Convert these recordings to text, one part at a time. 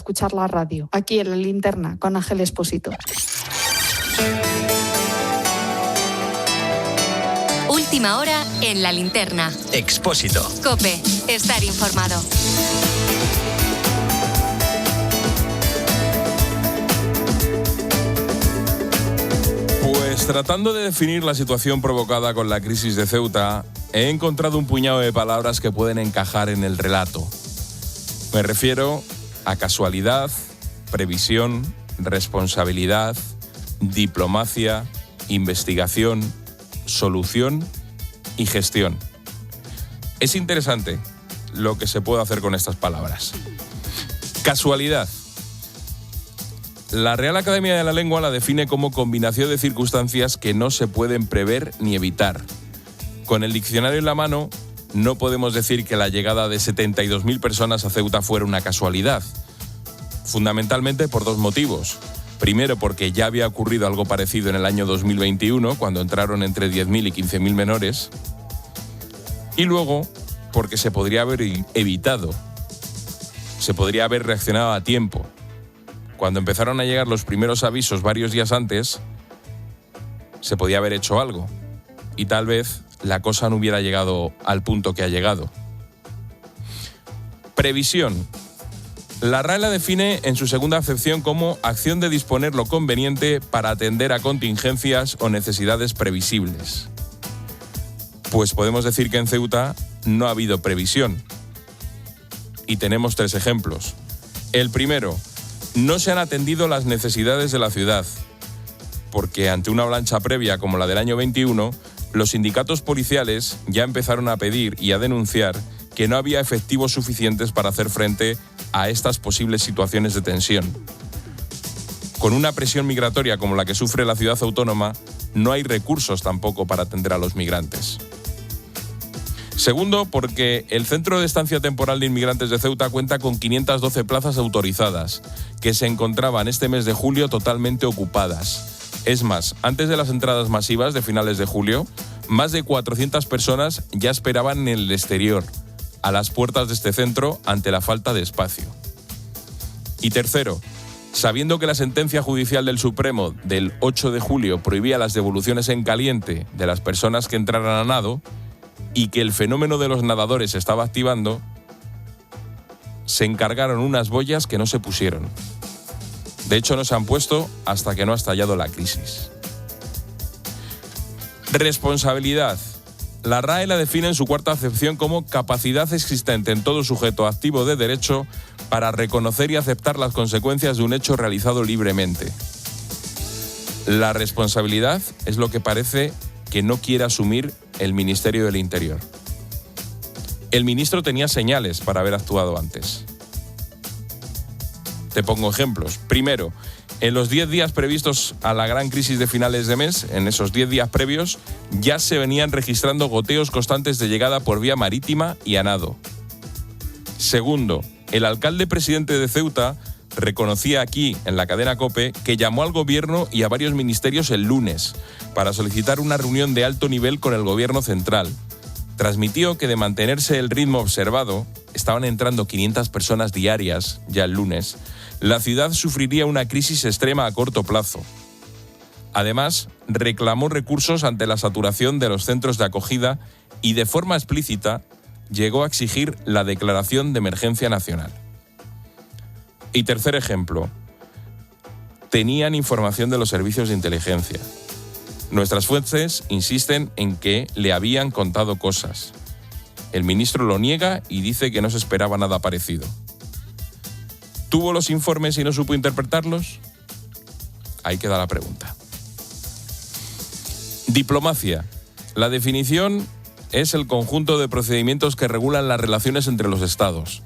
escuchar la radio, aquí en La Linterna, con Ángel Expósito. Última hora en La Linterna. Expósito. COPE. Estar informado. Pues tratando de definir la situación provocada con la crisis de Ceuta, he encontrado un puñado de palabras que pueden encajar en el relato. Me refiero a casualidad, previsión, responsabilidad, diplomacia, investigación, solución y gestión. Es interesante lo que se puede hacer con estas palabras. Casualidad. La Real Academia de la Lengua la define como combinación de circunstancias que no se pueden prever ni evitar. Con el diccionario en la mano, no podemos decir que la llegada de 72.000 personas a Ceuta fuera una casualidad. Fundamentalmente por dos motivos. Primero, porque ya había ocurrido algo parecido en el año 2021, cuando entraron entre 10.000 y 15.000 menores. Y luego, porque se podría haber evitado. Se podría haber reaccionado a tiempo. Cuando empezaron a llegar los primeros avisos varios días antes, se podía haber hecho algo. Y tal vez la cosa no hubiera llegado al punto que ha llegado. Previsión. La RAE la define en su segunda acepción como acción de disponer lo conveniente para atender a contingencias o necesidades previsibles. Pues podemos decir que en Ceuta no ha habido previsión. Y tenemos 3 ejemplos. El primero, no se han atendido las necesidades de la ciudad, porque ante una avalancha previa como la del año 21, los sindicatos policiales ya empezaron a pedir y a denunciar que no había efectivos suficientes para hacer frente a estas posibles situaciones de tensión. Con una presión migratoria como la que sufre la ciudad autónoma, no hay recursos tampoco para atender a los migrantes. Segundo, porque el Centro de Estancia Temporal de Inmigrantes de Ceuta cuenta con 512 plazas autorizadas, que se encontraban este mes de julio totalmente ocupadas. Es más, antes de las entradas masivas de finales de julio, más de 400 personas ya esperaban en el exterior, a las puertas de este centro, ante la falta de espacio. Y tercero, sabiendo que la sentencia judicial del Supremo del 8 de julio prohibía las devoluciones en caliente de las personas que entraran a nado, y que el fenómeno de los nadadores se estaba activando, se encargaron unas boyas que no se pusieron. De hecho, no se han puesto hasta que no ha estallado la crisis. Responsabilidad. La RAE la define en su cuarta acepción como capacidad existente en todo sujeto activo de derecho para reconocer y aceptar las consecuencias de un hecho realizado libremente. La responsabilidad es lo que parece que no quiere asumir el Ministerio del Interior. El ministro tenía señales para haber actuado antes. Te pongo ejemplos. Primero, en los 10 días previstos a la gran crisis de finales de mes, en esos 10 días previos, ya se venían registrando goteos constantes de llegada por vía marítima y a nado. Segundo, el alcalde presidente de Ceuta reconocía aquí, en la cadena COPE, que llamó al gobierno y a varios ministerios el lunes para solicitar una reunión de alto nivel con el gobierno central. Transmitió que de mantenerse el ritmo observado, estaban entrando 500 personas diarias ya el lunes, la ciudad sufriría una crisis extrema a corto plazo. Además, reclamó recursos ante la saturación de los centros de acogida y de forma explícita llegó a exigir la declaración de emergencia nacional. Y tercer ejemplo, tenían información de los servicios de inteligencia. Nuestras fuentes insisten en que le habían contado cosas. El ministro lo niega y dice que no se esperaba nada parecido. ¿Tuvo los informes y no supo interpretarlos? Ahí queda la pregunta. Diplomacia. La definición es el conjunto de procedimientos que regulan las relaciones entre los Estados.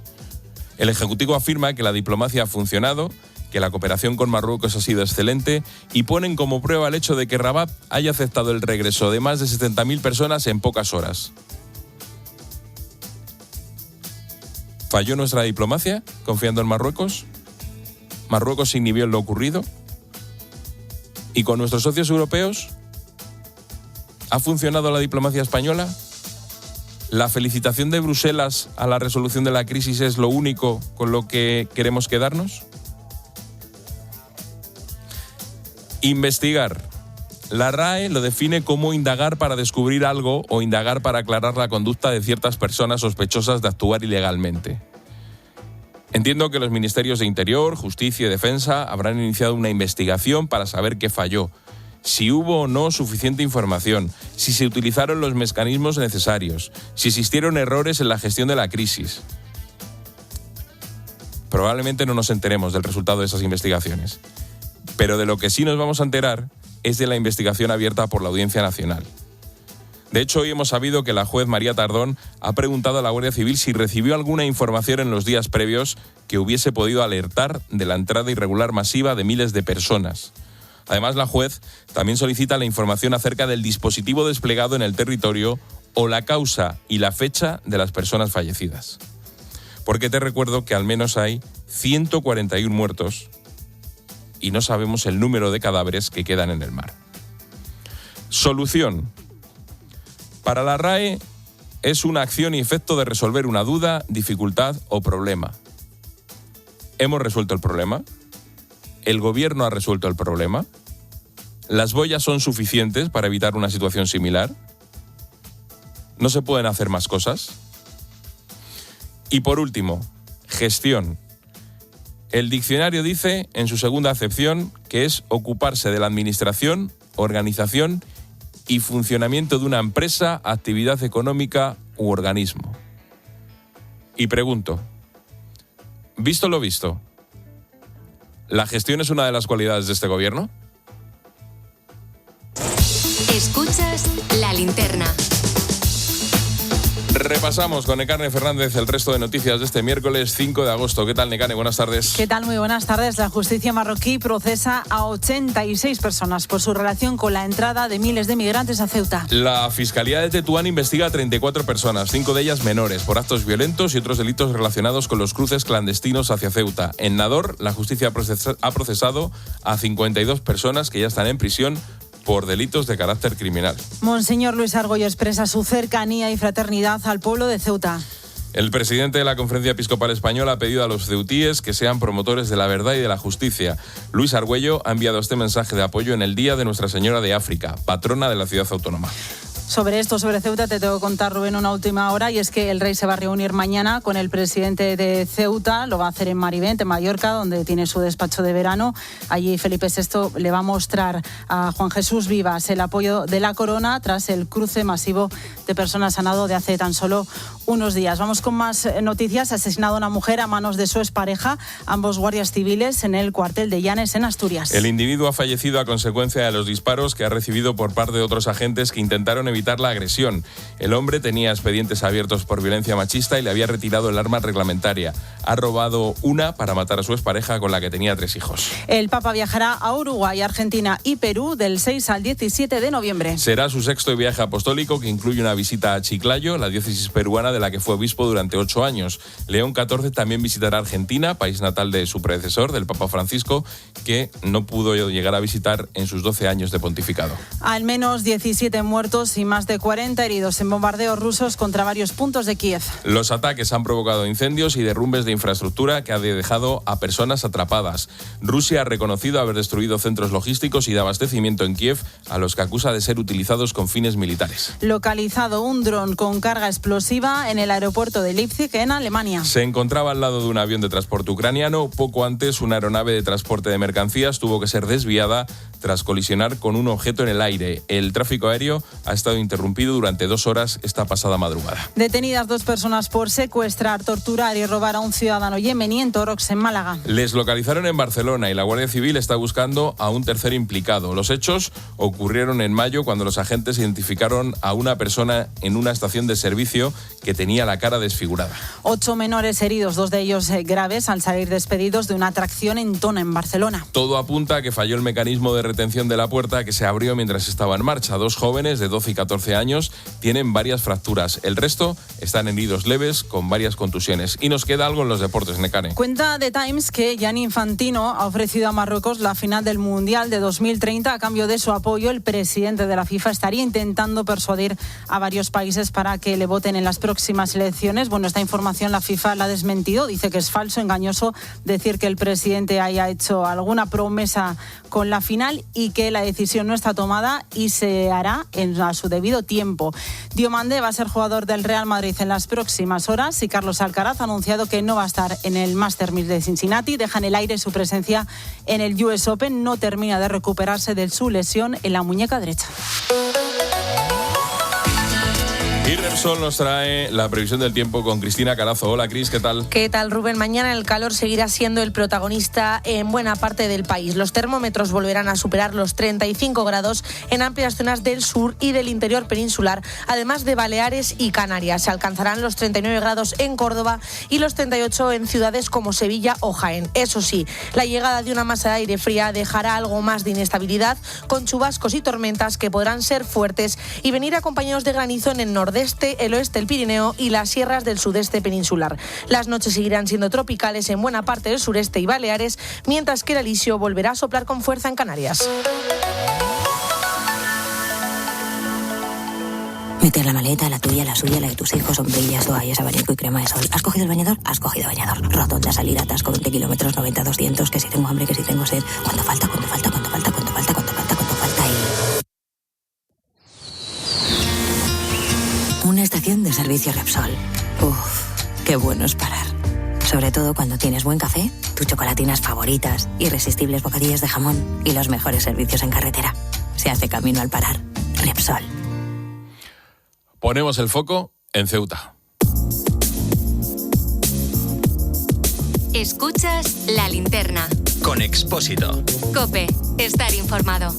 El Ejecutivo afirma que la diplomacia ha funcionado, que la cooperación con Marruecos ha sido excelente y ponen como prueba el hecho de que Rabat haya aceptado el regreso de más de 70.000 personas en pocas horas. ¿Falló nuestra diplomacia confiando en Marruecos? ¿Marruecos inhibió en lo ocurrido? ¿Y con nuestros socios europeos? ¿Ha funcionado la diplomacia española? ¿La felicitación de Bruselas a la resolución de la crisis es lo único con lo que queremos quedarnos? Investigar. La RAE lo define como indagar para descubrir algo o indagar para aclarar la conducta de ciertas personas sospechosas de actuar ilegalmente. Entiendo que los ministerios de Interior, Justicia y Defensa habrán iniciado una investigación para saber qué falló, si hubo o no suficiente información, si se utilizaron los mecanismos necesarios, si existieron errores en la gestión de la crisis. Probablemente no nos enteremos del resultado de esas investigaciones, pero de lo que sí nos vamos a enterar es de la investigación abierta por la Audiencia Nacional. De hecho, hoy hemos sabido que la juez María Tardón ha preguntado a la Guardia Civil si recibió alguna información en los días previos que hubiese podido alertar de la entrada irregular masiva de miles de personas. Además, la juez también solicita la información acerca del dispositivo desplegado en el territorio o la causa y la fecha de las personas fallecidas. Porque te recuerdo que al menos hay 141 muertos y no sabemos el número de cadáveres que quedan en el mar. Solución. Para la RAE es una acción y efecto de resolver una duda, dificultad o problema. ¿Hemos resuelto el problema? ¿El gobierno ha resuelto el problema? ¿Las boyas son suficientes para evitar una situación similar? ¿No se pueden hacer más cosas? Y por último, gestión. El diccionario dice, en su segunda acepción, que es ocuparse de la administración, organización y funcionamiento de una empresa, actividad económica u organismo. Y pregunto, visto lo visto, ¿la gestión es una de las cualidades de este gobierno? Escuchas La Linterna. Repasamos con Nekane Fernández el resto de noticias de este miércoles 5 de agosto. ¿Qué tal, Nekane? Buenas tardes. ¿Qué tal? Muy buenas tardes. La justicia marroquí procesa a 86 personas por su relación con la entrada de miles de migrantes a Ceuta. La Fiscalía de Tetuán investiga a 34 personas, 5 de ellas menores, por actos violentos y otros delitos relacionados con los cruces clandestinos hacia Ceuta. En Nador, la justicia ha procesado a 52 personas que ya están en prisión por delitos de carácter criminal. Monseñor Luis Argüello expresa su cercanía y fraternidad al pueblo de Ceuta. El presidente de la Conferencia Episcopal Española ha pedido a los ceutíes que sean promotores de la verdad y de la justicia. Luis Argüello ha enviado este mensaje de apoyo en el Día de Nuestra Señora de África, patrona de la ciudad autónoma. Sobre Ceuta, te tengo que contar, Rubén, una última hora, y es que el rey se va a reunir mañana con el presidente de Ceuta. Lo va a hacer en Marivent, en Mallorca, donde tiene su despacho de verano. Allí Felipe VI le va a mostrar a Juan Jesús Vivas el apoyo de la corona tras el cruce masivo de personas sanado de hace tan solo unos días. Vamos con más noticias. Ha asesinado una mujer a manos de su expareja, ambos guardias civiles, en el cuartel de Llanes, en Asturias. El individuo ha fallecido a consecuencia de los disparos que ha recibido por parte de otros agentes que intentaron evitar la agresión. El hombre tenía expedientes abiertos por violencia machista y le había retirado el arma reglamentaria. Ha robado una para matar a su expareja, con la que tenía 3 hijos. El Papa viajará a Uruguay, Argentina y Perú del 6 al 17 de noviembre. Será su 6º viaje apostólico, que incluye una visita a Chiclayo, la diócesis peruana de la que fue obispo durante 8 años. León XIV también visitará Argentina, país natal de su predecesor, del Papa Francisco, que no pudo llegar a visitar en sus 12 años de pontificado. Al menos 17 muertos y más de 40 heridos en bombardeos rusos contra varios puntos de Kiev. Los ataques han provocado incendios y derrumbes de infraestructura que han dejado a personas atrapadas. Rusia ha reconocido haber destruido centros logísticos y de abastecimiento en Kiev, a los que acusa de ser utilizados con fines militares. Localizado un dron con carga explosiva en el aeropuerto de Leipzig, en Alemania. Se encontraba al lado de un avión de transporte ucraniano. Poco antes, una aeronave de transporte de mercancías tuvo que ser desviada tras colisionar con un objeto en el aire. El tráfico aéreo ha estado interrumpido durante 2 horas esta pasada madrugada. Detenidas 2 personas por secuestrar, torturar y robar a un ciudadano yemení en Torox, en Málaga. Les localizaron en Barcelona y la Guardia Civil está buscando a un tercer implicado. Los hechos ocurrieron en mayo, cuando los agentes identificaron a una persona en una estación de servicio que tenía la cara desfigurada. 8 menores heridos, 2 de ellos graves, al salir despedidos de una atracción en Tona, en Barcelona. Todo apunta a que falló el mecanismo de retención de la puerta que se abrió mientras estaba en marcha. 2 jóvenes de 12 y 14 años tienen varias fracturas. El resto están heridos leves con varias contusiones. Y nos queda algo en los deportes, Nekane. Cuenta The Times que Gianni Infantino ha ofrecido a Marruecos la final del Mundial de 2030. A cambio de su apoyo, el presidente de la FIFA estaría intentando persuadir a varios países para que le voten en las próximas elecciones. Bueno, esta información la FIFA la ha desmentido. Dice que es falso, engañoso decir que el presidente haya hecho alguna promesa con la final y que la decisión no está tomada y se hará a su debido tiempo. Diomande va a ser jugador del Real Madrid en las próximas horas y Carlos Alcaraz ha anunciado que no va a estar en el Masters 1000 de Cincinnati. Deja en el aire su presencia en el US Open. No termina de recuperarse de su lesión en la muñeca derecha. Y Repsol nos trae la previsión del tiempo con Cristina Carazo. Hola, Cris, ¿qué tal? ¿Qué tal, Rubén? Mañana el calor seguirá siendo el protagonista en buena parte del país. Los termómetros volverán a superar los 35 grados en amplias zonas del sur y del interior peninsular, además de Baleares y Canarias. Se alcanzarán los 39 grados en Córdoba y los 38 en ciudades como Sevilla o Jaén. Eso sí, la llegada de una masa de aire fría dejará algo más de inestabilidad, con chubascos y tormentas que podrán ser fuertes y venir acompañados de granizo en el nordeste, el oeste del Pirineo y las sierras del sudeste peninsular. Las noches seguirán siendo tropicales en buena parte del sureste y Baleares, mientras que el alisio volverá a soplar con fuerza en Canarias. Meter la maleta, la tuya, la suya, la de tus hijos, sombrillas, toallas, abanico y crema de sol. ¿Has cogido el bañador? Has cogido bañador. Rotonda, salida, atasco, 20 kilómetros, 90, 200, que si tengo hambre, que si tengo sed. ¿Cuánto falta? ¿Cuánto falta? ¿Cuánto falta? ¿Cuánto falta? ¿Cuánto falta? ¿Cuánto falta? Una estación de servicio Repsol. Uf, qué bueno es parar. Sobre todo cuando tienes buen café, tus chocolatinas favoritas, irresistibles bocadillos de jamón y los mejores servicios en carretera. Se hace camino al parar. Repsol. Ponemos el foco en Ceuta. Escuchas La Linterna. Con Expósito. COPE. Estar informado.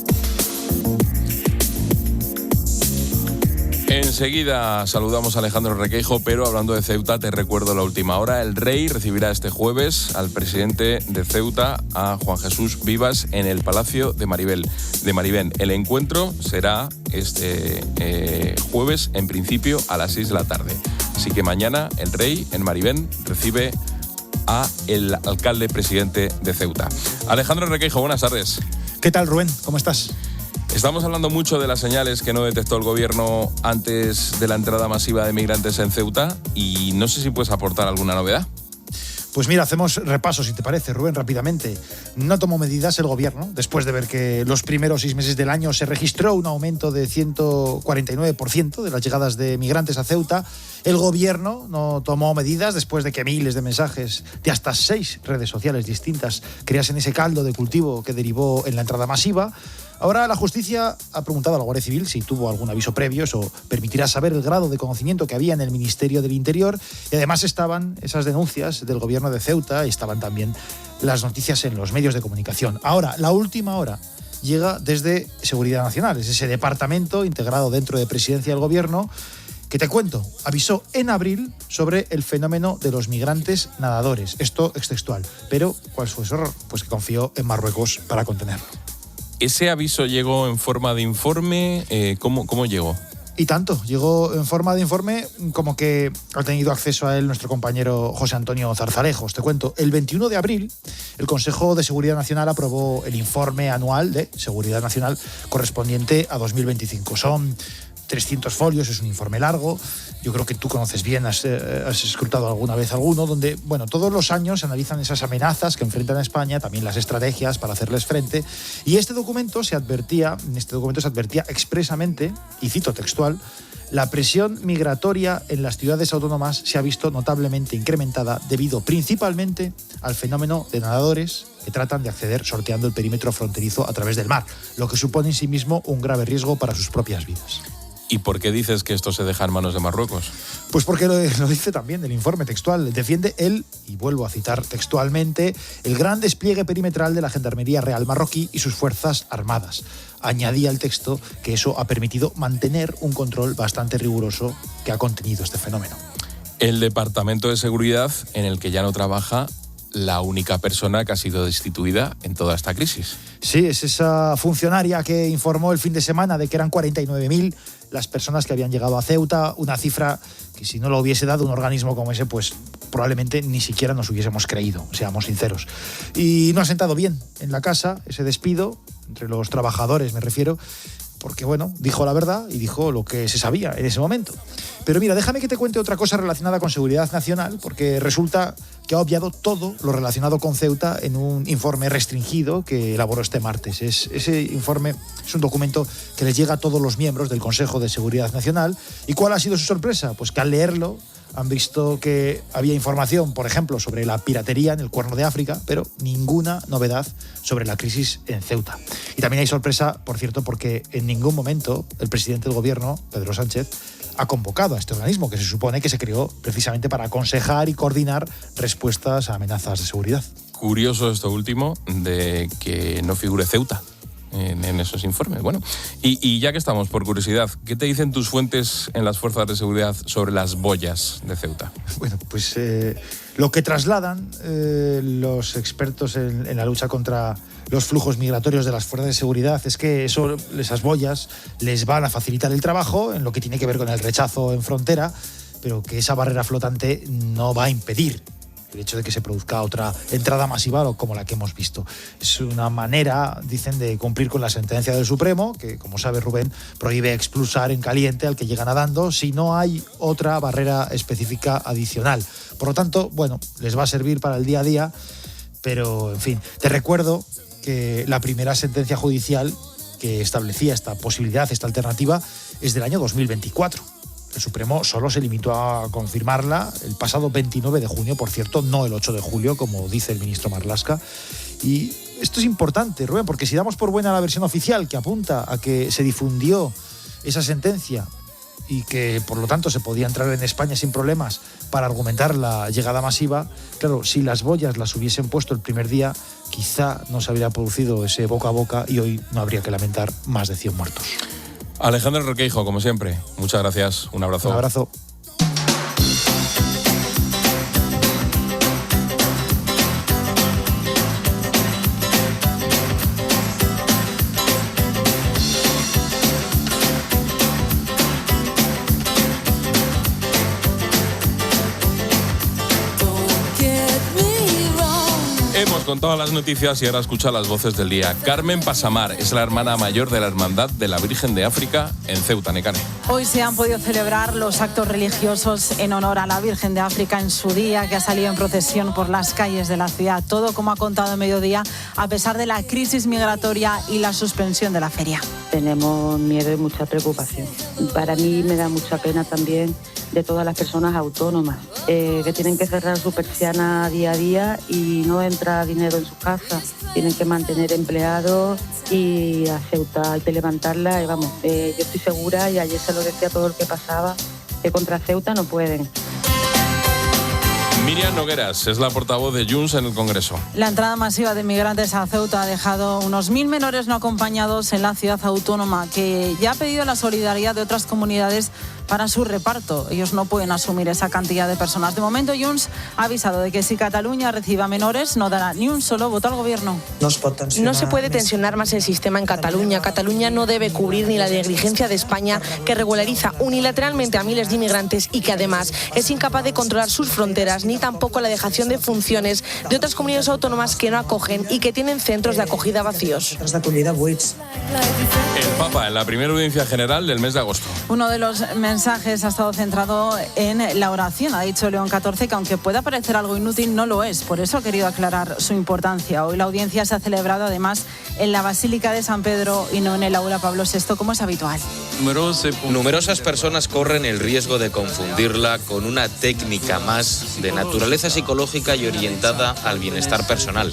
Enseguida saludamos a Alejandro Requeijo, pero hablando de Ceuta, te recuerdo la última hora. El Rey recibirá este jueves al presidente de Ceuta, a Juan Jesús Vivas, en el Palacio de Maribén. El encuentro será este jueves, en principio, a las 6 de la tarde. Así que mañana el Rey, en Maribén, recibe a el alcalde presidente de Ceuta. Alejandro Requeijo, buenas tardes. ¿Qué tal, Rubén? ¿Cómo estás? Estamos hablando mucho de las señales que no detectó el gobierno antes de la entrada masiva de migrantes en Ceuta y no sé si puedes aportar alguna novedad. Pues mira, hacemos repaso, si te parece, Rubén, rápidamente. No tomó medidas el gobierno, después de ver que los primeros 6 meses del año se registró un aumento de 149% de las llegadas de migrantes a Ceuta. El gobierno no tomó medidas después de que miles de mensajes de hasta 6 redes sociales distintas creasen ese caldo de cultivo que derivó en la entrada masiva. Ahora la justicia ha preguntado a la Guardia Civil si tuvo algún aviso previo. Eso permitirá saber el grado de conocimiento que había en el Ministerio del Interior. Y además estaban esas denuncias del gobierno de Ceuta y estaban también las noticias en los medios de comunicación. Ahora, la última hora llega desde Seguridad Nacional. Es ese departamento integrado dentro de Presidencia del Gobierno que, te cuento, avisó en abril sobre el fenómeno de los migrantes nadadores. Esto es textual. Pero, ¿cuál fue su error? Pues que confió en Marruecos para contenerlo. ¿Ese aviso llegó en forma de informe? ¿Cómo llegó? Y tanto, llegó en forma de informe como que ha tenido acceso a él nuestro compañero José Antonio Zarzalejos. Te cuento, el 21 de abril el Consejo de Seguridad Nacional aprobó el informe anual de Seguridad Nacional correspondiente a 2025. Son 300 folios, es un informe largo. Yo creo que tú conoces bien, has escrutado alguna vez alguno, donde, bueno, todos los años se analizan esas amenazas que enfrentan a España, también las estrategias para hacerles frente. Y en este documento se advertía expresamente, y cito textual, la presión migratoria en las ciudades autónomas se ha visto notablemente incrementada debido principalmente al fenómeno de nadadores que tratan de acceder sorteando el perímetro fronterizo a través del mar, lo que supone en sí mismo un grave riesgo para sus propias vidas. ¿Y por qué dices que esto se deja en manos de Marruecos? Pues porque lo dice también el informe textual. Defiende él, y vuelvo a citar textualmente, el gran despliegue perimetral de la Gendarmería Real marroquí y sus fuerzas armadas. Añadía el texto que eso ha permitido mantener un control bastante riguroso que ha contenido este fenómeno. El Departamento de Seguridad, en el que ya no trabaja la única persona que ha sido destituida en toda esta crisis. Sí, es esa funcionaria que informó el fin de semana de que eran 49.000 las personas que habían llegado a Ceuta, una cifra que si no lo hubiese dado un organismo como ese, pues probablemente ni siquiera nos hubiésemos creído, seamos sinceros. Y no ha sentado bien en la casa ese despido, entre los trabajadores me refiero, porque bueno, dijo la verdad y dijo lo que se sabía en ese momento. Pero mira, déjame que te cuente otra cosa relacionada con seguridad nacional, porque resulta que ha obviado todo lo relacionado con Ceuta en un informe restringido que elaboró este martes. Ese informe es un documento que les llega a todos los miembros del Consejo de Seguridad Nacional. ¿Y cuál ha sido su sorpresa? Pues que al leerlo han visto que había información, por ejemplo, sobre la piratería en el Cuerno de África, pero ninguna novedad sobre la crisis en Ceuta. Y también hay sorpresa, por cierto, porque en ningún momento el presidente del gobierno, Pedro Sánchez, ha convocado a este organismo que se supone que se creó precisamente para aconsejar y coordinar respuestas a amenazas de seguridad. Curioso esto último de que no figure Ceuta en esos informes. Bueno, y ya que estamos, por curiosidad, ¿qué te dicen tus fuentes en las fuerzas de seguridad sobre las boyas de Ceuta? Bueno, pues lo que trasladan los expertos en la lucha contra los flujos migratorios de las fuerzas de seguridad es que esas boyas les van a facilitar el trabajo en lo que tiene que ver con el rechazo en frontera, pero que esa barrera flotante no va a impedir el hecho de que se produzca otra entrada masiva como la que hemos visto. Es una manera, dicen, de cumplir con la sentencia del Supremo, que, como sabe Rubén, prohíbe expulsar en caliente al que llega nadando si no hay otra barrera específica adicional. Por lo tanto, bueno, les va a servir para el día a día, pero, en fin, te recuerdo que la primera sentencia judicial que establecía esta posibilidad, esta alternativa, es del año 2024. El Supremo solo se limitó a confirmarla el pasado 29 de junio, por cierto, no el 8 de julio, como dice el ministro Marlaska. Y esto es importante, Rubén, porque si damos por buena la versión oficial que apunta a que se difundió esa sentencia y que, por lo tanto, se podía entrar en España sin problemas para argumentar la llegada masiva, claro, si las boyas las hubiesen puesto el primer día, quizá no se habría producido ese boca a boca y hoy no habría que lamentar más de 100 muertos. Alejandro Requeijo, como siempre, muchas gracias. Un abrazo. Un abrazo. Hemos contado las noticias y ahora escucha las voces del día. Carmen Pasamar es la hermana mayor de la Hermandad de la Virgen de África en Ceuta, Necane. Hoy se han podido celebrar los actos religiosos en honor a la Virgen de África en su día, que ha salido en procesión por las calles de la ciudad. Todo, como ha contado en Mediodía, a pesar de la crisis migratoria y la suspensión de la feria. Tenemos miedo y mucha preocupación. Para mí me da mucha pena también de todas las personas autónomas que tienen que cerrar su persiana día a día y no entra dinero en su casa. Tienen que mantener empleados y a Ceuta hay que levantarla. Y vamos, yo estoy segura, y ayer se lo decía todo el que pasaba, que contra Ceuta no pueden. Miriam Nogueras es la portavoz de Junts en el Congreso. La entrada masiva de migrantes a Ceuta ha dejado unos 1.000 menores no acompañados en la ciudad autónoma, que ya ha pedido la solidaridad de otras comunidades para su reparto. Ellos no pueden asumir esa cantidad de personas. De momento, Junts ha avisado de que si Cataluña reciba menores, no dará ni un solo voto al gobierno. No se puede tensionar más el sistema en Cataluña. Cataluña no debe cubrir ni la negligencia de España, que regulariza unilateralmente a miles de inmigrantes y que además es incapaz de controlar sus fronteras, ni tampoco la dejación de funciones de otras comunidades autónomas que no acogen y que tienen centros de acogida vacíos. El Papa en la primera audiencia general del mes de agosto. Uno de los mensajes ha estado centrado en la oración. Ha dicho León XIV que, aunque pueda parecer algo inútil, no lo es. Por eso ha querido aclarar su importancia. Hoy la audiencia se ha celebrado además en la Basílica de San Pedro y no en el Aula Pablo VI, como es habitual. Numerosas personas corren el riesgo de confundirla con una técnica más de naturaleza psicológica y orientada al bienestar personal.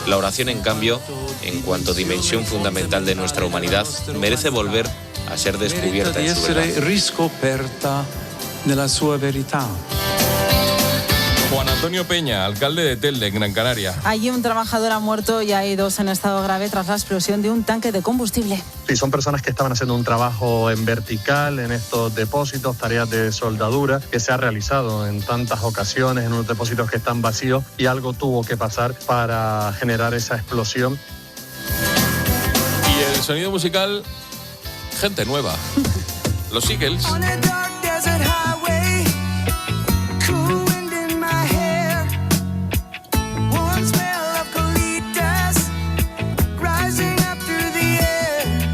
La oración, en cambio, en cuanto dimensión fundamental de nuestra humanidad, merece volver a ser descubierta en su verdad. Juan Antonio Peña, alcalde de Telde, en Gran Canaria. Allí un trabajador ha muerto y hay 2 en estado grave tras la explosión de un tanque de combustible. Sí, son personas que estaban haciendo un trabajo en vertical en estos depósitos, tareas de soldadura que se ha realizado en tantas ocasiones en unos depósitos que están vacíos, y algo tuvo que pasar para generar esa explosión. Y el sonido musical, gente nueva. Los Eagles.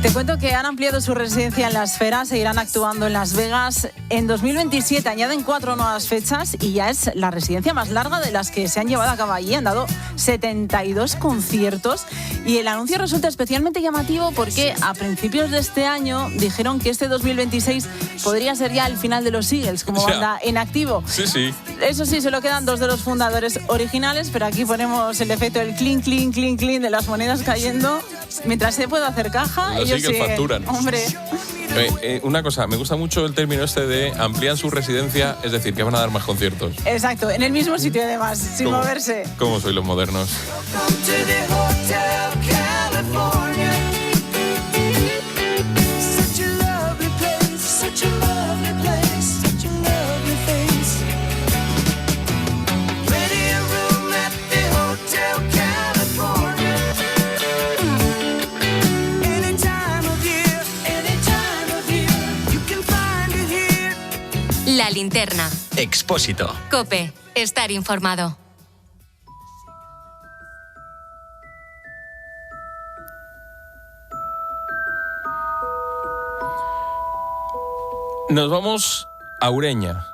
Te cuento que han ampliado su residencia en La Esfera, seguirán actuando en Las Vegas. En 2027 añaden 4 nuevas fechas y ya es la residencia más larga de las que se han llevado a cabo allí. Han dado 72 conciertos y el anuncio resulta especialmente llamativo porque a principios de este año dijeron que este 2026 podría ser ya el final de los Eagles como banda en activo. Sí, sí. Eso sí, solo quedan 2 de los fundadores originales, pero aquí ponemos el efecto del clink, clink, clink, clink de las monedas cayendo. Mientras se puede hacer caja, los ellos Eagles siguen. facturan. Hombre. Una cosa, me gusta mucho el término este de amplían su residencia, es decir, que van a dar más conciertos. Exacto, en el mismo sitio además, sin moverse. ¿Cómo soy los modernos? La linterna. Expósito. COPE. Estar informado. Nos vamos a Ureña,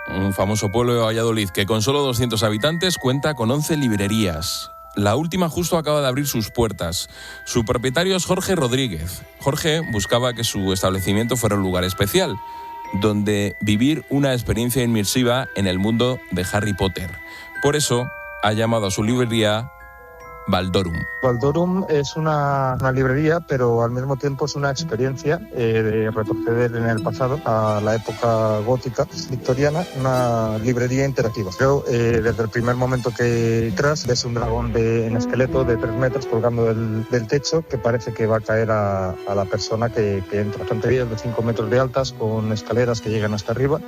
un famoso pueblo de Valladolid que con solo 200 habitantes cuenta con 11 librerías. La última justo acaba de abrir sus puertas. Su propietario es Jorge Rodríguez. Jorge buscaba que su establecimiento fuera un lugar especial, donde vivir una experiencia inmersiva en el mundo de Harry Potter. Por eso ha llamado a su librería Baldorum. Baldorum es una librería, pero al mismo tiempo es una experiencia de retroceder en el pasado a la época gótica victoriana, una librería interactiva. Creo desde el primer momento que entras ves un dragón en esqueleto de 3 metros colgando del techo que parece que va a caer a la persona que entra. Estanterías de 5 metros de altas con escaleras que llegan hasta arriba.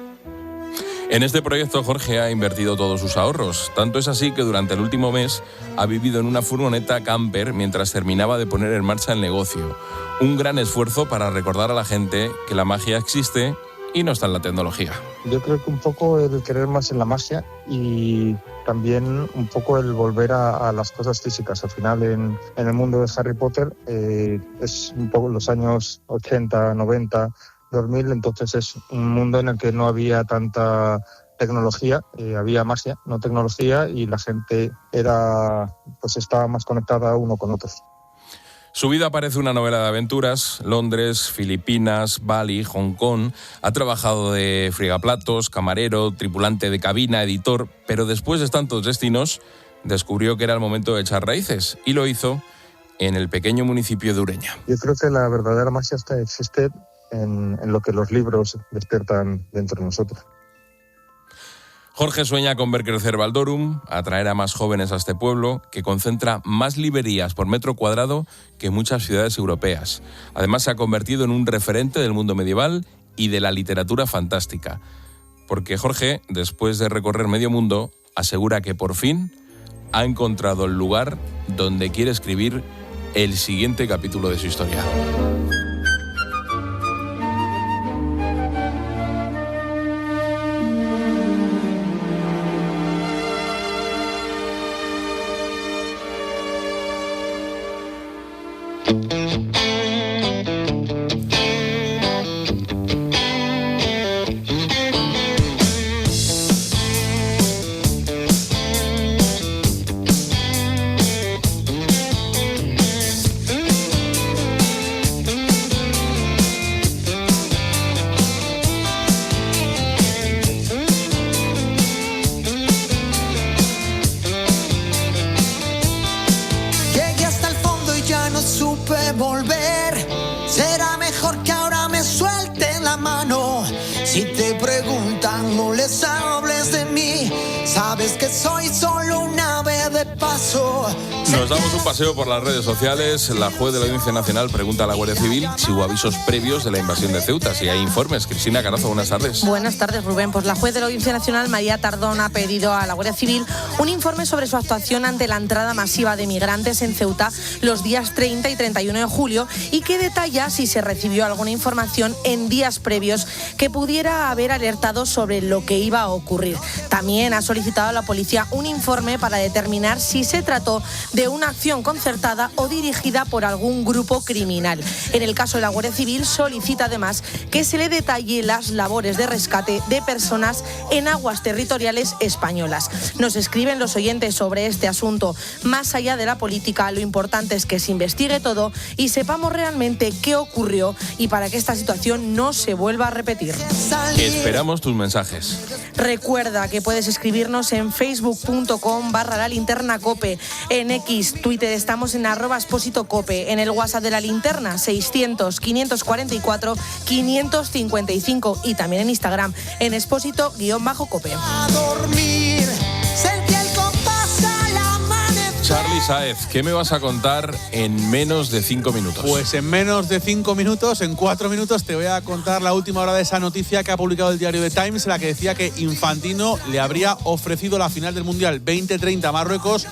En este proyecto Jorge ha invertido todos sus ahorros. Tanto es así que durante el último mes ha vivido en una furgoneta camper mientras terminaba de poner en marcha el negocio. Un gran esfuerzo para recordar a la gente que la magia existe y no está en la tecnología. Yo creo que un poco el querer más en la magia y también un poco el volver a las cosas físicas. Al final en el mundo de Harry Potter es un poco los años 80, 90... 2000, entonces es un mundo en el que no había tanta tecnología, había magia, no tecnología, y la gente estaba más conectada uno con otros. Su vida parece una novela de aventuras. Londres, Filipinas, Bali, Hong Kong. Ha trabajado de fregaplatos, camarero, tripulante de cabina, editor, pero después de tantos destinos descubrió que era el momento de echar raíces y lo hizo en el pequeño municipio de Ureña. Yo creo que la verdadera magia existe en lo que los libros despiertan dentro de nosotros. Jorge sueña con ver crecer Baldorum, atraer a más jóvenes a este pueblo que concentra más librerías por metro cuadrado que muchas ciudades europeas. Además se ha convertido en un referente del mundo medieval y de la literatura fantástica. Porque Jorge, después de recorrer medio mundo, asegura que por fin ha encontrado el lugar donde quiere escribir el siguiente capítulo de su historia. sabes que soy solo un ave de paso. Nos damos un paseo por las redes sociales. La juez de la Audiencia Nacional pregunta a la Guardia Civil si hubo avisos previos de la invasión de Ceuta, si hay informes. Cristina Carazo, buenas tardes. Buenas tardes, Rubén. Pues la juez de la Audiencia Nacional, María Tardón, ha pedido a la Guardia Civil un informe sobre su actuación ante la entrada masiva de migrantes en Ceuta los días 30 y 31 de julio y que detalla si se recibió alguna información en días previos que pudiera haber alertado sobre lo que iba a ocurrir. También ha solicitado a la policía un informe para determinar si se trató de una acción concertada o dirigida por algún grupo criminal. En el caso de la Guardia Civil solicita además que se le detalle las labores de rescate de personas en aguas territoriales españolas. Nos escriben los oyentes sobre este asunto. Más allá de la política, lo importante es que se investigue todo y sepamos realmente qué ocurrió y para que esta situación no se vuelva a repetir. Esperamos tus mensajes. Recuerda que puedes escribirnos en facebook.com/lalinternacope, en X, Twitter estamos en @expósitocope, en el WhatsApp de La Linterna 600-544-555 y también en Instagram en expósito_cope. Charly Sáez, ¿qué me vas a contar en menos de 5 minutos? Pues en menos de 5 minutos, en 4 minutos, te voy a contar la última hora de esa noticia que ha publicado el diario The Times, en la que decía que Infantino le habría ofrecido la final del Mundial 2030 a Marruecos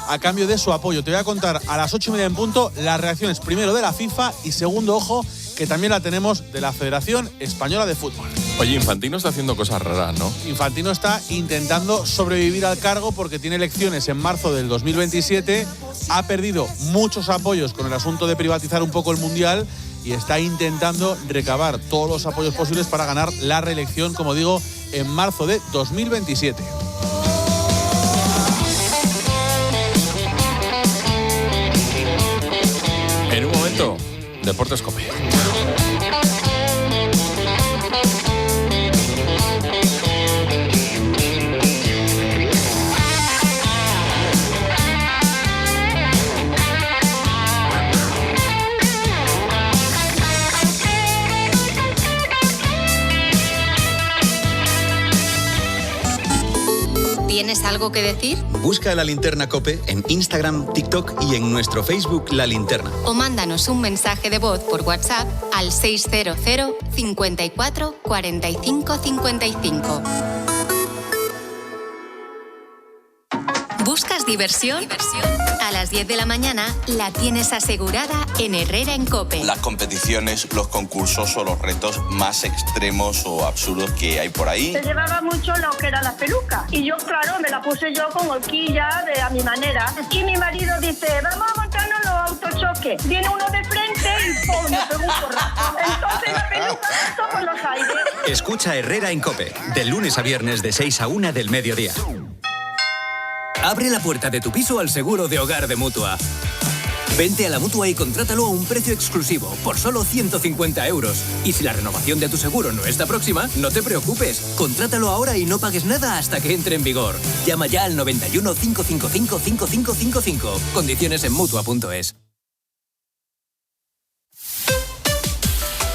a cambio de su apoyo. Te voy a contar a las 8:30 en punto las reacciones, primero de la FIFA y segundo, ojo, que también la tenemos de la Federación Española de Fútbol. Oye, Infantino está haciendo cosas raras, ¿no? Infantino está intentando sobrevivir al cargo porque tiene elecciones en marzo del 2027, ha perdido muchos apoyos con el asunto de privatizar un poco el Mundial y está intentando recabar todos los apoyos posibles para ganar la reelección, como digo, en marzo de 2027. En un momento, Deportes Cope. ¿Tienes algo que decir? Busca La Linterna COPE en Instagram, TikTok y en nuestro Facebook La Linterna. O mándanos un mensaje de voz por WhatsApp al 600 54 45 55. ¿Buscas diversión? A las 10 de la mañana la tienes asegurada en Herrera en COPE. Las competiciones, los concursos o los retos más extremos o absurdos que hay por ahí. Se llevaba mucho lo que era la peluca y yo, claro, me la puse yo con horquilla a mi manera. Y mi marido dice, vamos a montarnos los autochoques. Viene uno de frente y ¡pum! Me pegó un porrazo. Entonces la peluca pasó por los aires. Escucha Herrera en COPE, de lunes a viernes de 6 a 1 del mediodía. Abre la puerta de tu piso al seguro de hogar de Mutua. Vente a la Mutua y contrátalo a un precio exclusivo, por solo 150 euros. Y si la renovación de tu seguro no está próxima, no te preocupes. Contrátalo ahora y no pagues nada hasta que entre en vigor. Llama ya al 91 555 5555. Condiciones en Mutua.es.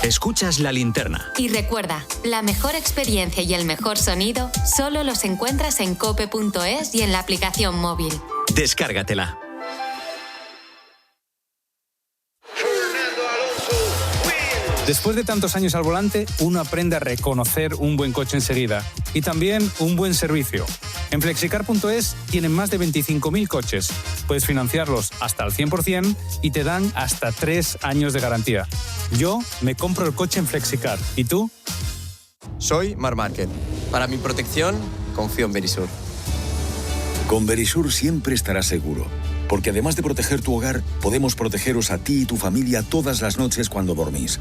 Escuchas La Linterna. Y recuerda, la mejor experiencia y el mejor sonido solo los encuentras en cope.es y en la aplicación móvil. Descárgatela. Después de tantos años al volante, uno aprende a reconocer un buen coche enseguida y también un buen servicio. En Flexicar.es tienen más de 25.000 coches. Puedes financiarlos hasta al 100% y te dan hasta 3 años de garantía. Yo me compro el coche en Flexicar. ¿Y tú? Soy Marc Márquez. Para mi protección, confío en Verisur. Con Verisur siempre estarás seguro. Porque además de proteger tu hogar, podemos protegeros a ti y tu familia todas las noches cuando dormís.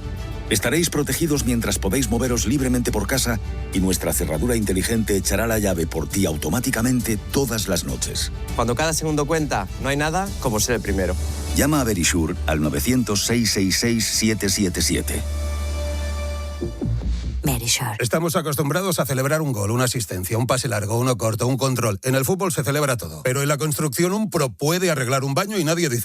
Estaréis protegidos mientras podéis moveros libremente por casa y nuestra cerradura inteligente echará la llave por ti automáticamente todas las noches. Cuando cada segundo cuenta, no hay nada como ser el primero. Llama a Verisur al 900-666-777. Verisur. Estamos acostumbrados a celebrar un gol, una asistencia, un pase largo, uno corto, un control. En el fútbol se celebra todo. Pero en la construcción un pro puede arreglar un baño y nadie dice